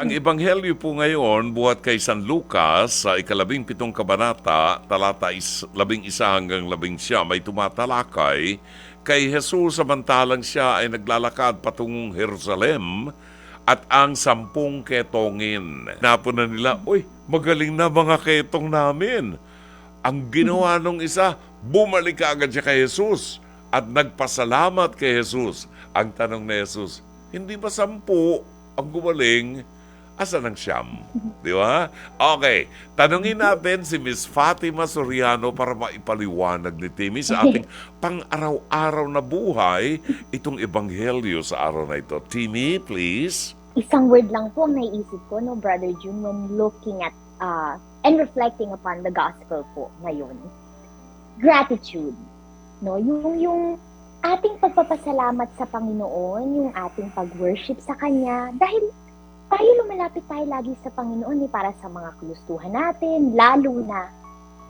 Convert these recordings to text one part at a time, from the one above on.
Ang ebanghelyo po ngayon, buhat kay San Lucas, sa ika-17 kabanata, talata 11 hanggang 19, may tumatalakay kay Jesus samantalang siya ay naglalakad patungong Jerusalem at ang 10 ketongin. Napo na nila, uy, magaling na mga ketong namin. Ang ginawa nung isa, bumalik ka agad siya kay Jesus at nagpasalamat kay Jesus. Ang tanong ni Jesus, hindi ba 10 ang gumaling? Asan ang siyam? Di ba? Okay. Tanungin natin si Miss Fatima Soriano para maipaliwanag ni Timmy sa ating pang-araw-araw na buhay itong ebanghelyo sa araw na ito. Timmy, please. Isang word lang po ang naiisip ko, no, Brother June, when looking at and reflecting upon the gospel po ngayon. Gratitude. No, yung ating pagpapasalamat sa Panginoon, yung ating pag-worship sa Kanya, dahil tayo lumalapit tayo lagi sa Panginoon para sa mga kalustuhan natin, lalo na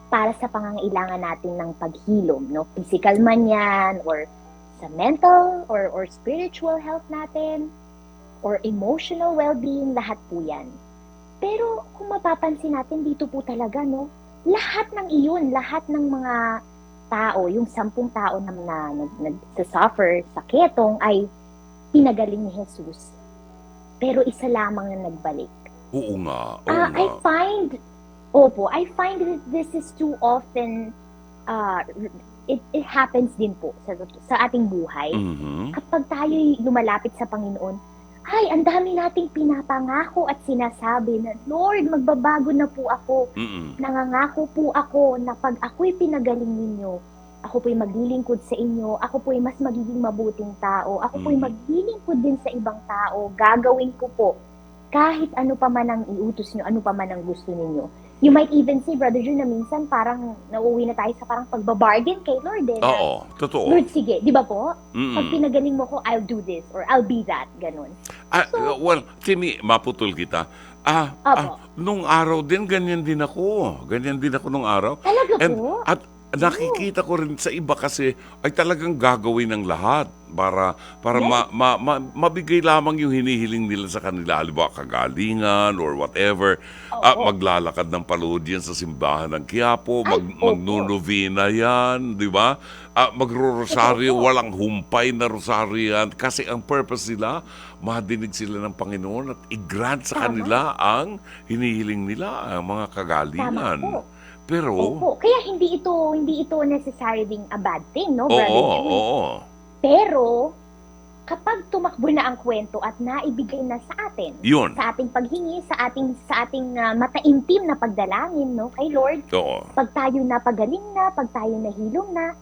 para sa pangangailangan natin ng paghilom, no? Physical man yan, or sa mental, or spiritual health natin, or emotional well-being, lahat po yan. Pero kung mapapansin natin, dito po talaga, no? Lahat ng iyon, lahat ng mga tao, yung 10 tao na nagsasuffer sa ketong ay pinagaling ni Jesus. Pero isa lamang na nagbalik. Oo nga. Oo nga. I find that this is too often, it happens din po sa ating buhay. Mhm. Kapag tayo lumalapit sa Panginoon, ay, ang dami nating pinapangako at sinasabi na, Lord, magbabago na po ako. Mm-mm. Nangangako po ako na pag ako'y pinagaling ninyo, ako po'y maglilingkod sa inyo, ako po'y mas magiging mabuting tao, ako po'y maglilingkod din sa ibang tao, gagawin ko po kahit ano pa man ang iutos nyo, ano pa man ang gusto ninyo. You might even say, Brother Jun, na minsan parang nauuwi na tayo sa parang pagbabargain kay Lord. Oo, totoo. Lord, sige, di ba po? Mm-mm. Pag pinagaling mo ko, I'll do this or I'll be that, ganun. Well, Timmy, maputol kita. Opo. Nung araw din, ganyan din ako. Ganyan din ako nung araw. Talaga And, po? at nakikita ko rin sa iba kasi ay talagang gagawin ng lahat para Yes. mabigay lamang yung hinihiling nila sa kanila. Halimbawa, kagalingan or whatever. Oo. Maglalakad ng palod yan sa simbahan ng Quiapo. Ay, opo. Magnunovena yan, di ba? Magro-rosaryo, Opo. walang humpay na rosaryo yan. Kasi ang purpose nila, madinig sila ng Panginoon at i-grant sa Tama. kanila ang hinihiling nila, ang mga kagalingan. Tama po. Pero, Opo. Kaya hindi ito necessarily a bad thing, no, oo, Brother Jun? oo. Pero, kapag tumakbo na ang kwento at naibigay na sa atin, Yun. sa ating paghingi, sa ating mataimtim na pagdalangin, no, kay Lord, Oo. pag tayo napagaling na, pag tayo nahilom na,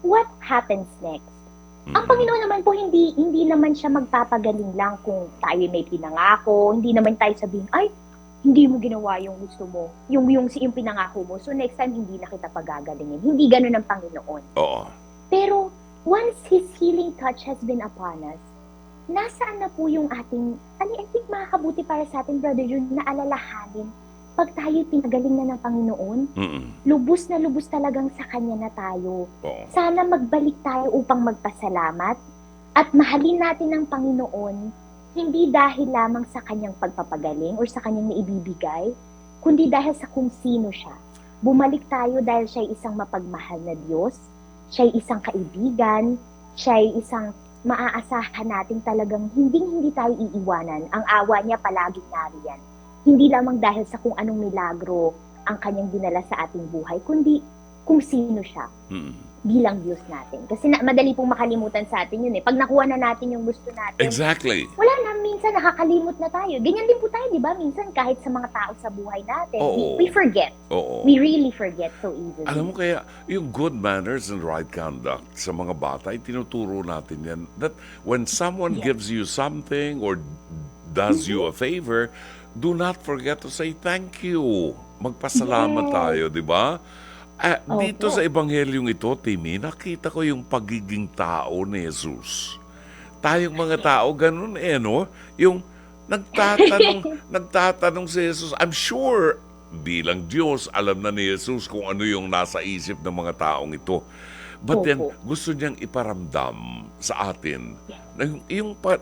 what happens next? Ang Panginoon naman po, hindi naman siya magpapagaling lang kung tayo may pinangako, hindi naman tayo sabihin, ay, hindi mo ginawa yung gusto mo, yung pinangako mo, so next time hindi na kita pagagalingin. Hindi ganun ang Panginoon. Oo. Pero once His healing touch has been upon us, nasaan na po yung ating, I think makakabuti para sa atin, Brother Jun, na alalahanin, pag tayo pinagaling na ng Panginoon, Mm-mm. lubos na lubos talagang sa Kanya na tayo. Oo. Sana magbalik tayo upang magpasalamat at mahalin natin ang Panginoon, hindi dahil lamang sa Kanyang pagpapagaling o sa Kanyang naibibigay, kundi dahil sa kung sino siya. Bumalik tayo dahil siya'y isang mapagmahal na Diyos, siya'y isang kaibigan, siya'y isang maaasahan natin talagang hindi tayo iiwanan. Ang awa niya palaging nariyan. Hindi lamang dahil sa kung anong milagro ang Kanyang dinala sa ating buhay, kundi kung sino siya bilang Diyos natin. Kasi madali pong makalimutan sa atin yun eh. Pag nakuha na natin yung gusto natin, Exactly. wala na, minsan nakakalimot na tayo. Ganyan din po tayo, di ba? Minsan kahit sa mga tao sa buhay natin, Oo. we forget. Oo. We really forget so easily. Alam mo kaya, yung good manners and right conduct sa mga bata, ay tinuturo natin yan. That when someone Yes. gives you something or does you a favor, do not forget to say thank you. Magpasalamat Yes. tayo, di ba? Dito Opo. sa ebanghelyong ito, Timmy, nakita ko yung pagiging tao ni Jesus. Tayong mga tao, ganun no? Yung nagtatanong si Jesus, I'm sure, bilang Diyos, alam na ni Jesus kung ano yung nasa isip ng mga taong ito. But then, Opo. gusto niyang iparamdam sa atin Yes. na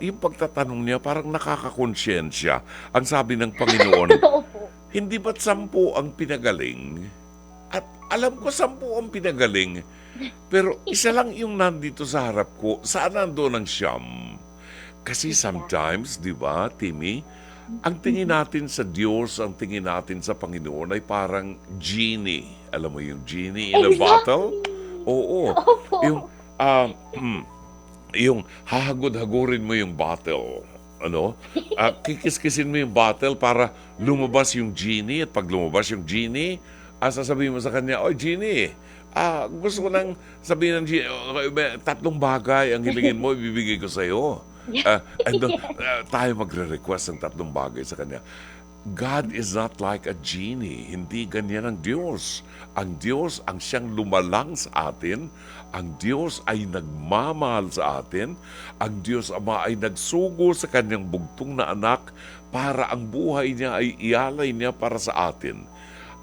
yung pagtatanong niya parang nakakakonsyensya. Ang sabi ng Panginoon, Totoo po. hindi ba't 10 ang pinagaling? At alam ko 10 ang pinagaling, pero isa lang yung nandito sa harap ko. Saan nandoon ang 9? Kasi sometimes, di ba, Timmy, ang tingin natin sa Diyos, ang tingin natin sa Panginoon ay parang genie. Alam mo yung genie in a bottle? Exactly. Oo. Opo. Yung, ah, yung hahagod-hagurin mo yung bottle. Ano? Kikis-kisin mo yung bottle para lumabas yung genie. At pag lumabas yung genie, sasabihin mo sa kanya, "Oh, genie, gusto ko nang sabihin ng genie, 3 bagay ang hilingin mo, ibibigay ko sa'yo." And tayo magre-request ng 3 bagay sa kanya. God is not like a genie. Hindi ganyan ang Diyos. Ang Diyos ang siyang lumalang sa atin. Ang Diyos ay nagmamahal sa atin. Ang Diyos Ama ay nagsugo sa kanyang bugtong na anak para ang buhay niya ay ialay niya para sa atin.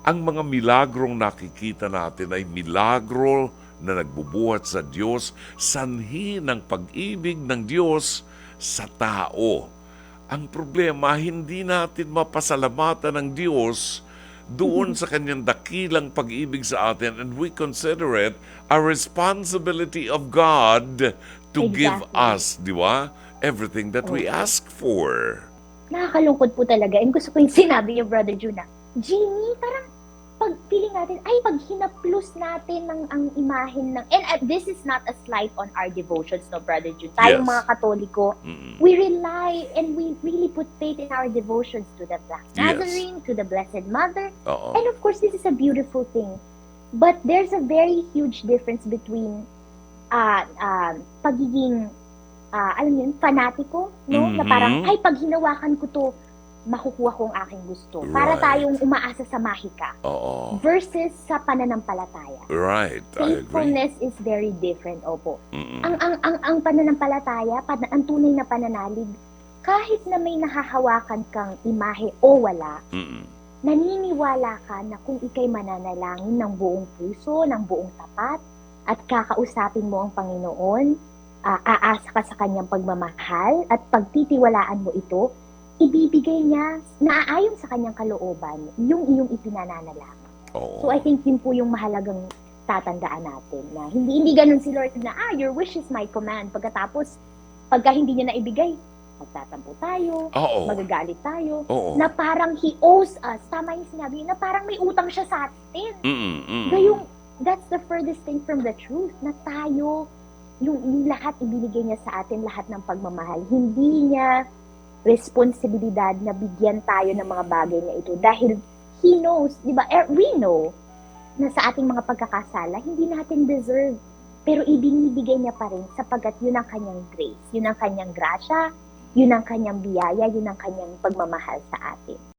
Ang mga milagrong nakikita natin ay milagro na nagbubuhat sa Diyos, sanhi ng pag-ibig ng Diyos sa tao. Ang problema, hindi natin mapasalamatan ng Diyos doon sa kanyang dakilang pag-ibig sa atin, and we consider it a responsibility of God to give Exactly. us, di ba, everything that we ask for. Nakakalungkot po talaga. And gusto ko yung sinabi niyo, Brother Juna. Genie, parang pagpiling natin, ay pag hinaplos natin ang imahen ng, and this is not a slight on our devotions, no, Brother June. Tayong Yes. mga Katoliko, Mm-mm. we rely and we really put faith in our devotions to the Black Yes. Nazarene, to the Blessed Mother. Oo. And of course, this is a beautiful thing. But there's a very huge difference between pagiging, alam niyo, yun, fanatiko, no? Na parang, ay, pag hinawakan ko to, makukuha ko ang aking gusto. Para Right. tayong umaasa sa mahika. Oo. Versus sa pananampalataya. Right, I agree. Faithfulness is very different, opo. Mm-mm. Ang pananampalataya, ang tunay na pananalig, kahit na may nahahawakan kang imahe o wala, Mm-mm. naniniwala ka na kung ikay mananalangin ng buong puso, ng buong tapat, at kakausapin mo ang Panginoon, aasa ka sa kanyang pagmamahal, at pagtitiwalaan mo ito, ibibigay niya, naaayon sa kanyang kalooban, yung iyong ipinananalangin. Oo. So I think yun po yung mahalagang tatandaan natin, na hindi ganun si Lord na, your wish is my command. Pagkatapos, pagka hindi niya naibigay, magtatampo tayo, Oo. magagalit tayo, Oo. na parang He owes us. Tama yung sinabi, na parang may utang siya sa atin. Mm-mm. Mm-mm. Gayong, that's the furthest thing from the truth, na tayo, yung lahat ibinigay niya sa atin, lahat ng pagmamahal. Hindi niya responsibilidad na bigyan tayo ng mga bagay na ito. Dahil He knows, di ba, we know, na sa ating mga pagkakasala, hindi natin deserve. Pero ibinibigay niya pa rin sapagkat yun ang kanyang grace, yun ang kanyang grasya, yun ang kanyang biyaya, yun ang kanyang pagmamahal sa atin.